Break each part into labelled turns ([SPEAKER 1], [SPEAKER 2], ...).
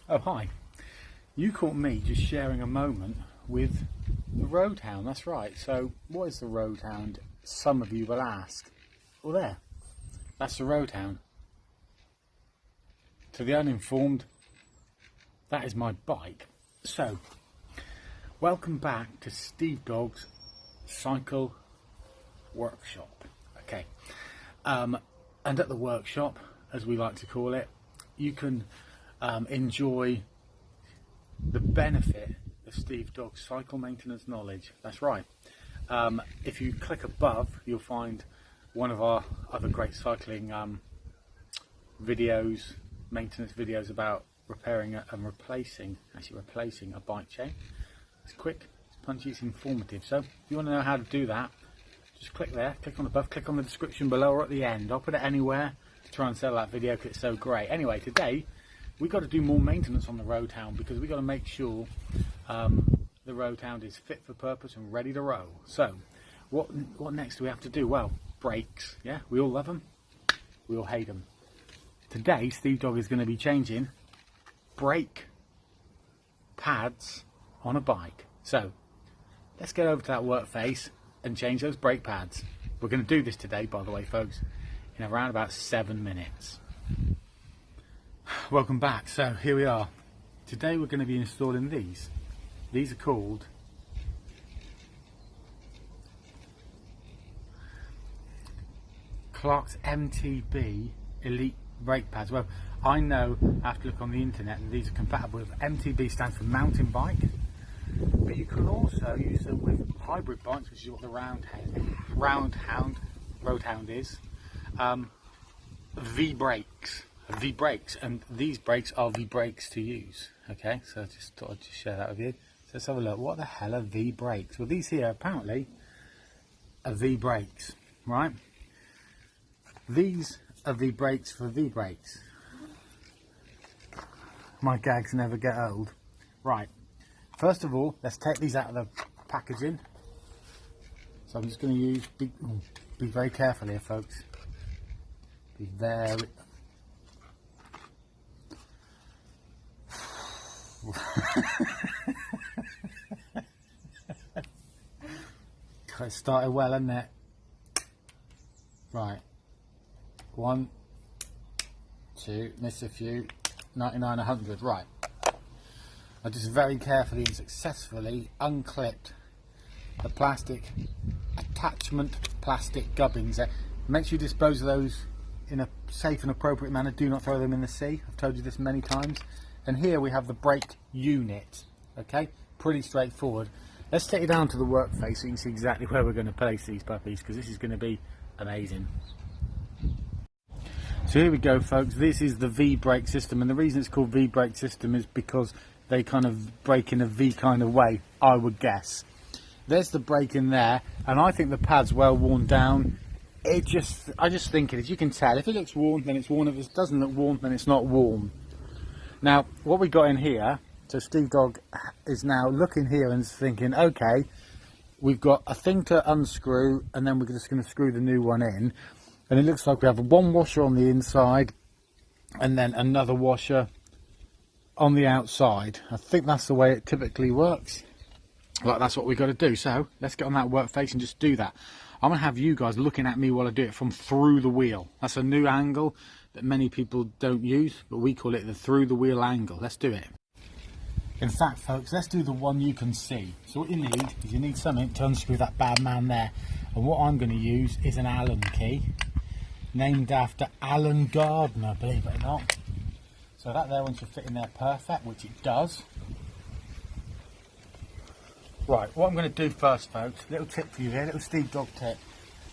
[SPEAKER 1] Oh, hi. You caught me just sharing a moment with the Roadhound. That's right. So, what is the Roadhound? Some of you will ask. Well, there. That's the Roadhound. To the uninformed, that is my bike. So, welcome back to Steve Dog's Cycle Workshop. Okay. And at the workshop, as we like to call it, you can enjoy the benefit of Steve Dog's cycle maintenance knowledge. That's right. If you click above, you'll find one of our other great cycling videos, maintenance videos about repairing and replacing a bike chain. It's quick, it's punchy, it's informative. So if you want to know how to do that, just click there, click on above, click on the description below or at the end. I'll put it anywhere to try and sell that video because it's so great. Anyway, today we've got to do more maintenance on the Roadhound because we've got to make sure the Roadhound is fit for purpose and ready to roll. So what next do we have to do? Well, brakes. Yeah, we all love them, we all hate them. Today Steve Dog is going to be changing brake pads on a bike. So let's get over to that work face and change those brake pads. We're going to do this today, by the way, folks, in around about 7 minutes. Welcome back. So here we are. Today we're going to be installing these. These are called Clark's MTB Elite brake pads. Well, I know I have to look on the internet that these are compatible with MTB, stands for mountain bike, but you can also use them with hybrid bikes, which is what the Roadhound is. V brakes, and these brakes are V brakes to use. Okay, so I just thought I'd just share that with you. So let's have a look. What the hell are V brakes? Well, these here apparently are V brakes, right? These are V brakes for V brakes. My gags never get old. Right, first of all, let's take these out of the packaging. So I'm just going to use, be very careful here, folks. Be very... It started well, hasn't it? Right. 1, 2, missed a few, 99, 100, right. I just very carefully and successfully unclipped the plastic attachment plastic gubbins there. Make sure you dispose of those in a safe and appropriate manner. Do not throw them in the sea. I've told you this many times. And here we have the brake unit. Okay, pretty straightforward. Let's take you down to the work face so you can see exactly where we're going to place these puppies, because this is going to be amazing. So here we go, folks. This is the V brake system, and the reason it's called V brake system is because they kind of brake in a V kind of way, I would guess. There's the brake in there, and I think the pad's well worn down. I just think it, as you can tell, if it looks worn, then it's worn. If it doesn't look worn, then it's not worn. Now, what we got in here, so Steve Dog is now looking here and thinking, okay, we've got a thing to unscrew, and then we're just going to screw the new one in. And it looks like we have one washer on the inside, and then another washer on the outside. I think that's the way it typically works. Like, that's what we've got to do. So let's get on that work face and just do that. I'm going to have you guys looking at me while I do it from through the wheel. That's a new angle that many people don't use, but we call it the through the wheel angle. Let's do it. In fact, folks, let's do the one you can see. So what you need is you need something to unscrew that bad man there. And what I'm going to use is an Allen key, named after Alan Gardner, believe it or not. So that there one should fit in there perfect, which it does. Right, what I'm going to do first, folks, little tip for you here, little Steve Dog tip.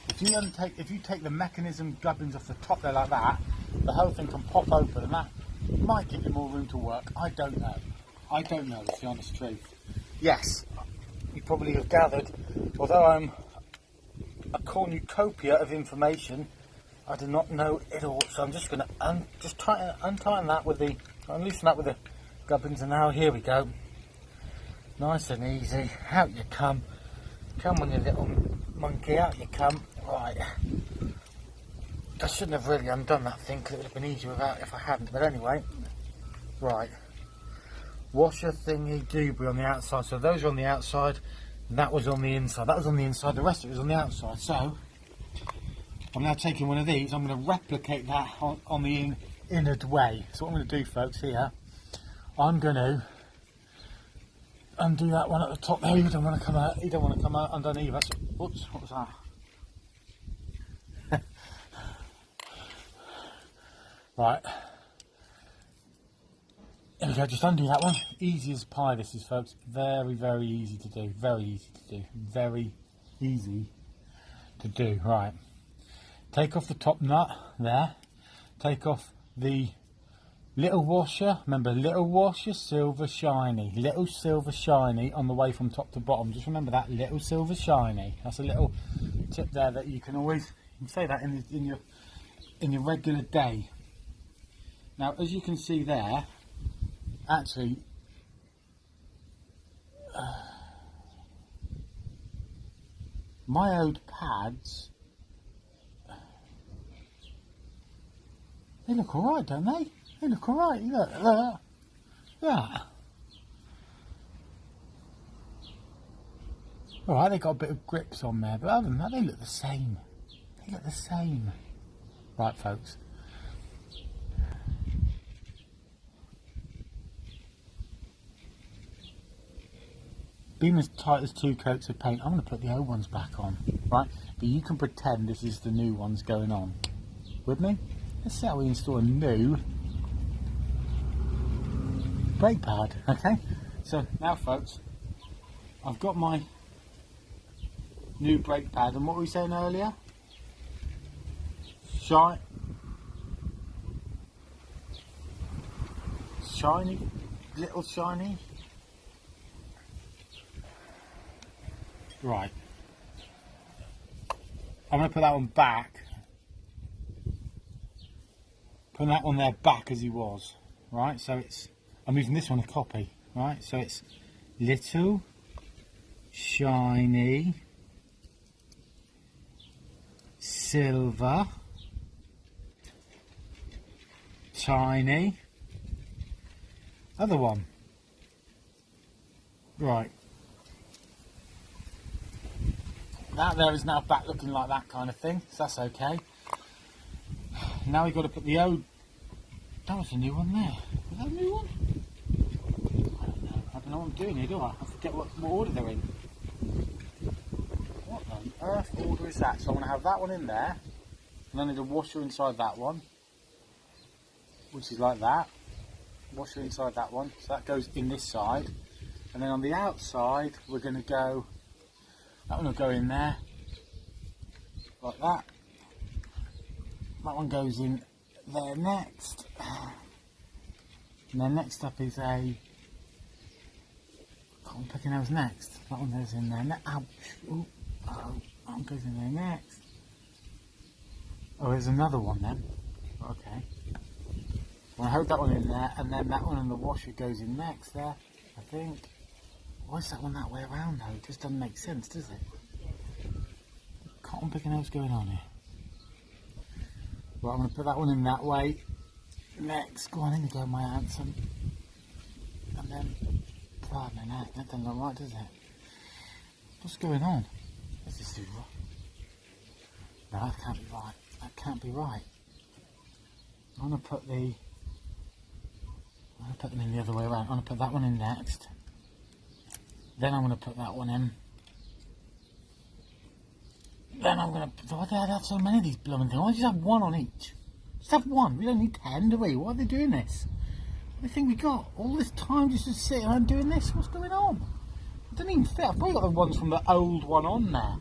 [SPEAKER 1] If you take the mechanism gubbins off the top there like that, the whole thing can pop open, and that might give you more room to work. I don't know. I don't know, that's the honest truth. Yes, you probably have gathered, although I'm a cornucopia of information, I do not know it all. So I'm just going to untighten that with the, unloosen that with the gubbins, and now here we go. Nice and easy. Out you come. Come on, you little monkey, out you come. Right. I shouldn't have really undone that thing because it would have been easier without if I hadn't. But anyway, right. Washer thingy doobie on the outside. So those are on the outside, and that was on the inside. That was on the inside. The rest of it was on the outside. So I'm now taking one of these. I'm going to replicate that on the inner way. So what I'm going to do, folks, here, I'm going to undo that one at the top there. You don't want to come out. You don't want to come out undone either. So, whoops, what was that? Right. There we go, just undo that one. Easy as pie this is, folks. Very, very easy to do. Very easy to do. Very easy to do. Right. Take off the top nut there. Take off the little washer. Remember, little washer, silver shiny. Little silver shiny on the way from top to bottom. Just remember that, little silver shiny. That's a little tip there that you can always, you can say that in your regular day. Now, as you can see there, actually, my old pads, they look alright, don't they? They look alright, look. Yeah. Alright, they got a bit of grips on there, but other than that, they look the same. They look the same. Right, folks. Being as tight as 2 coats of paint, I'm going to put the old ones back on, right? But you can pretend this is the new ones going on. With me? Let's see how we install a new brake pad, okay? So now, folks, I've got my new brake pad, and what were we saying earlier? Shiny, little shiny. Right, I'm going to put that one back, put that one there back as he was, right, so it's, I'm using this one a copy, right, so it's little, shiny, silver, tiny, other one, right. That there is now back looking like that kind of thing, so that's okay. Now we've got to put the old, that was a new one there. Was that a new one? I don't know what I'm doing here, do I? I forget what order they're in. What on earth order is that? So I'm going to have that one in there, and then there's a washer inside that one, which is like that. Washer inside that one, so that goes in this side. And then on the outside, we're going to go, that one will go in there, like that. That one goes in there next. And then next up is a, I'm picking those next. That one goes in there. Ouch. Ooh. Oh, that one goes in there next. Oh, there's another one then. Okay. Well, I hope that one in there, and then that one in the washer goes in next there, I think. Why is that one that way around though? It just doesn't make sense, does it? Cotton picking else going on here. Right, I'm going to put that one in that way. Next, go on in, you go, my handsome. And then, pardon me, that doesn't look right, does it? What's going on? Is this too right? No, that can't be right. That can't be right. I'm going to put them in the other way around. I'm going to put that one in next. Then I'm going to put that one in. Then I'm going to... Why do I have so many of these blooming things? Why don't you just have one on each? Just have one. We don't need 10, do we? Why are they doing this? What do you think we got? All this time just to sit around doing this? What's going on? It doesn't even fit. I've probably got the ones from the old one on there.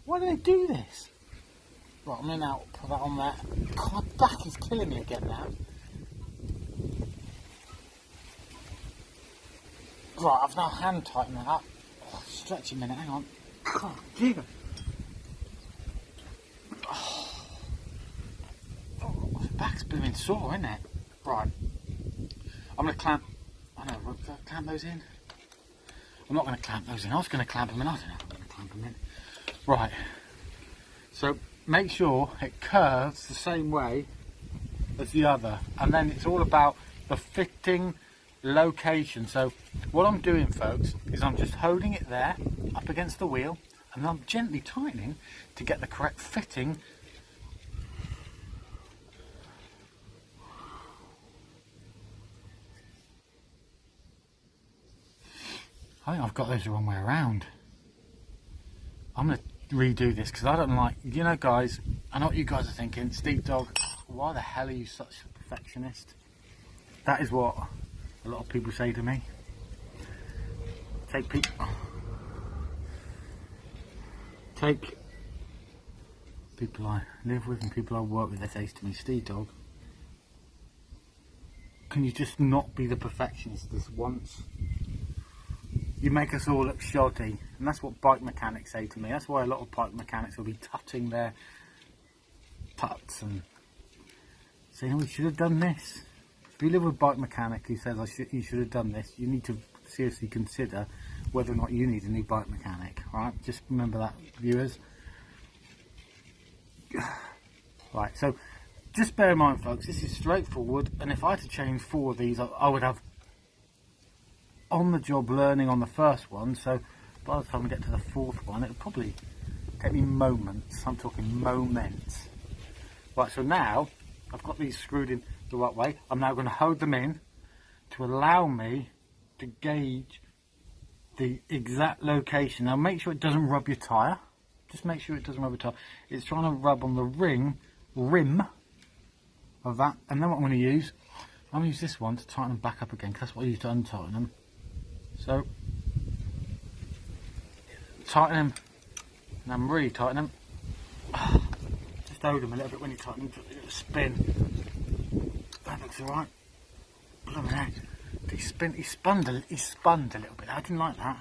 [SPEAKER 1] Why do they do this? Right, I'm going to now put that on there. God, my back is killing me again now. Right, I've now hand tightened that up. Oh, stretch a minute, hang on. God, dear. Oh, my back's blooming sore, isn't it? Right. I'm going to clamp... I know, clamp those in? I'm not going to clamp those in. I was going to clamp them in. I don't know if I'm going to clamp a minute. Right, so make sure it curves the same way as the other, and then it's all about the fitting location. So what I'm doing, folks, is I'm just holding it there up against the wheel, and I'm gently tightening to get the correct fitting. I think I've got those the wrong way around. I'm going to redo this because I don't like, you know guys, I know what you guys are thinking. Steve Dog, why the hell are you such a perfectionist? That is what a lot of people say to me. Take people I live with and people I work with, they say to me, Steve Dog, can you just not be the perfectionist this once? You make us all look shoddy, and that's what bike mechanics say to me. That's why a lot of bike mechanics will be tutting their tuts and saying, oh, we should have done this. If you live with a bike mechanic who says you should have done this, you need to seriously consider whether or not you need a new bike mechanic. Right? Just remember that, viewers. Right, so just bear in mind, folks, this is straightforward, and if I had to change 4 of these, I would have on the job learning on the first one, so by the time we get to the 4th one, it'll probably take me moments. I'm talking moments. Right, so now I've got these screwed in the right way. I'm now going to hold them in to allow me to gauge the exact location. Now make sure it doesn't rub your tyre. Just make sure it doesn't rub your tyre. It's trying to rub on the rim of that. And then what I'm going to use, I'm going to use this one to tighten them back up again, because that's what I use to untighten them. So tighten them, and I'm really tightening them. Just hold them a little bit when you tighten them, a spin. That looks alright. Look at that. He spun a little bit. I didn't like that.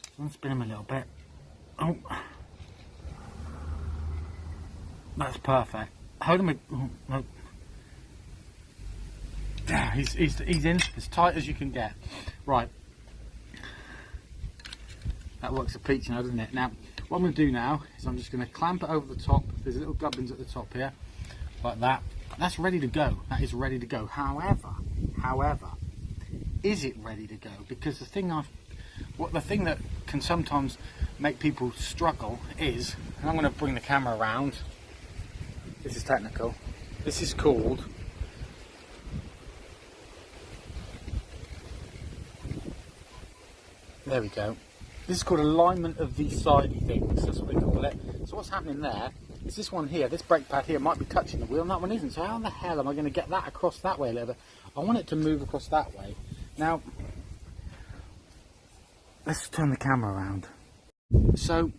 [SPEAKER 1] So I'm going to spin him a little bit. Oh, that's perfect. Hold him. Oh, no. There, he's in as tight as you can get. Right. That works a peach now, doesn't it? Now, what I'm going to do now is I'm just going to clamp it over the top. There's little gubbins at the top here, like that. That's ready to go. That is ready to go. However, is it ready to go? Because the thing that can sometimes make people struggle is, and I'm going to bring the camera around. This is technical. This is called there we go. This is called alignment of these Sidey things. That's what they call it. So what's happening there is this one here, this brake pad here might be touching the wheel and that one isn't. So how the hell am I going to get that across that way a little bit? I want it to move across that way. Now, let's turn the camera around. So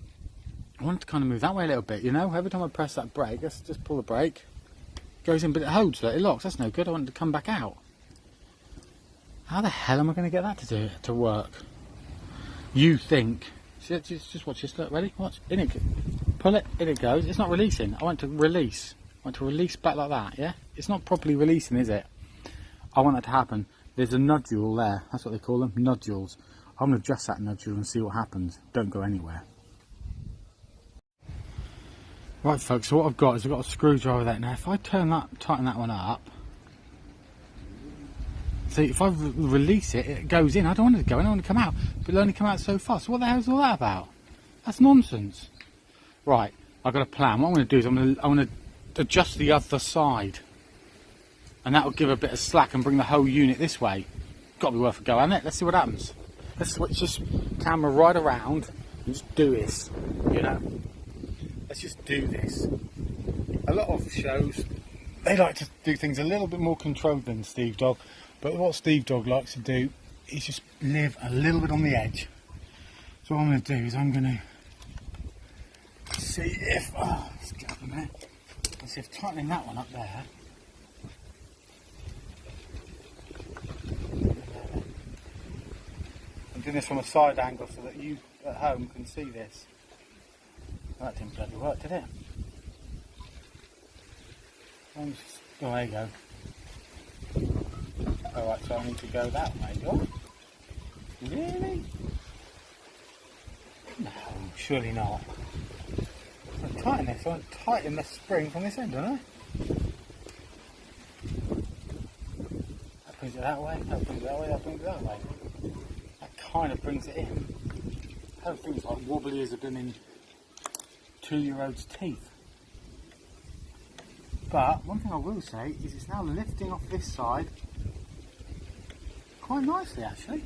[SPEAKER 1] I want it to kind of move that way a little bit, you know. Every time I press that brake, let's just pull the brake. It goes in, but it holds, it locks. That's no good. I want it to come back out. How the hell am I going to get that to work? You think? Just watch this. Look, ready? Watch. In it. Pull it. In it goes. It's not releasing. I want to release. I want to release back like that. Yeah. It's not properly releasing, is it? I want that to happen. There's a nodule there. That's what they call them. Nodules. I'm going to adjust that nodule and see what happens. Don't go anywhere. Right, folks. So what I've got is I've got a screwdriver there. Now, if I tighten that one up. So if I release it, it goes in. I don't want it to go in, I want it to come out. But it'll only come out so far. So what the hell is all that about? That's nonsense. Right, I've got a plan. What I'm going to do is I'm going to adjust the other side. And that will give a bit of slack and bring the whole unit this way. Got to be worth a go, hasn't it? Let's see what happens. Let's switch this camera right around and just do this. You know, let's just do this. A lot of shows, they like to do things a little bit more controlled than Steve Dog. But what Steve Dog likes to do is just live a little bit on the edge. So what I'm going to do is I'm going to see if, let's get up a minute. Let's see if tightening that one up there. I'm doing this from a side angle so that you at home can see this. That didn't bloody work, did it? Oh, there you go. Alright, so I need to go that way, do I? Really? No, Surely not. I'm gonna tighten this. I want to tighten the spring from this end, don't I? That brings it that way, that brings it that way, that brings it that way. That kind of brings it in. That thing's like wobbly as a blooming 2-year-old's teeth. But one thing I will say is it's now lifting off this side quite nicely actually.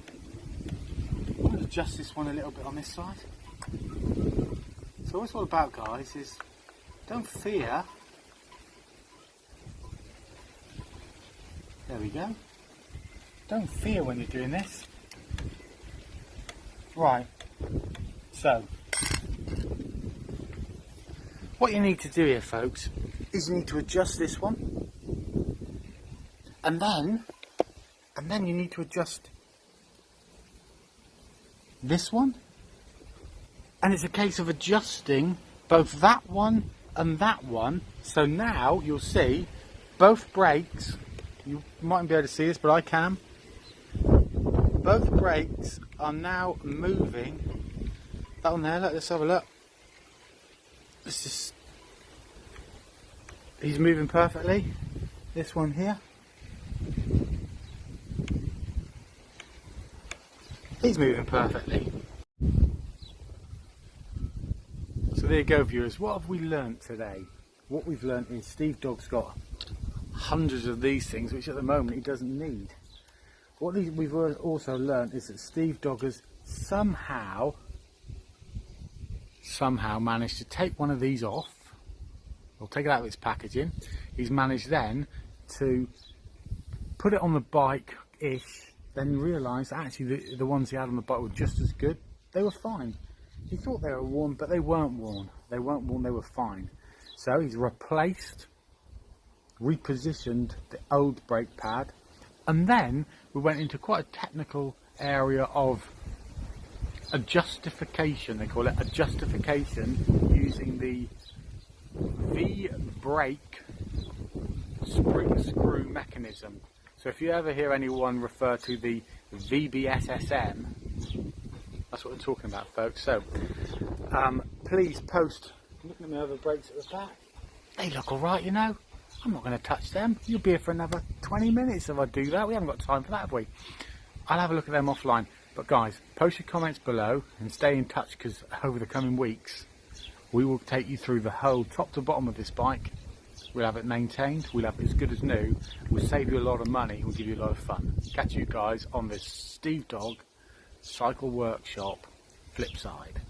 [SPEAKER 1] I'm going to adjust this one a little bit on this side. So what it's all about, guys, is don't fear. There we go. Don't fear when you're doing this. Right, so what you need to do here, folks, is you need to adjust this one, and then you need to adjust this one, and it's a case of adjusting both that one and that one. So now you'll see both brakes, you mightn't be able to see this but I can, both brakes are now moving. That one there, let's have a look. It's just, he's moving perfectly. This one here, he's moving perfectly. So there you go, viewers. What have we learnt today? What we've learnt is Steve Dogg's got hundreds of these things, which at the moment he doesn't need. What we've also learnt is that Steve Dogg has somehow managed to take one of these off, or take it out of its packaging. He's managed then to put it on the bike-ish, then realised actually the ones he had on the bike were just as good. They were fine. He thought they were worn, but they weren't worn. They weren't worn, they were fine. So he's replaced, repositioned the old brake pad, and then we went into quite a technical area of adjustification. They call it adjustification, using the V-brake spring screw mechanism. So if you ever hear anyone refer to the VBSSM, that's what we're talking about, folks. So please post. Looking at my other brakes at the back, they look alright, you know. I'm not going to touch them. You'll be here for another 20 minutes if I do that. We haven't got time for that, have we? I'll have a look at them offline. But guys, post your comments below and stay in touch, because over the coming weeks we will take you through the whole top to bottom of this bike. We'll have it maintained, we'll have it as good as new, we'll save you a lot of money, we'll give you a lot of fun. Catch you guys on this Steve Dogg Cycle Workshop flip side.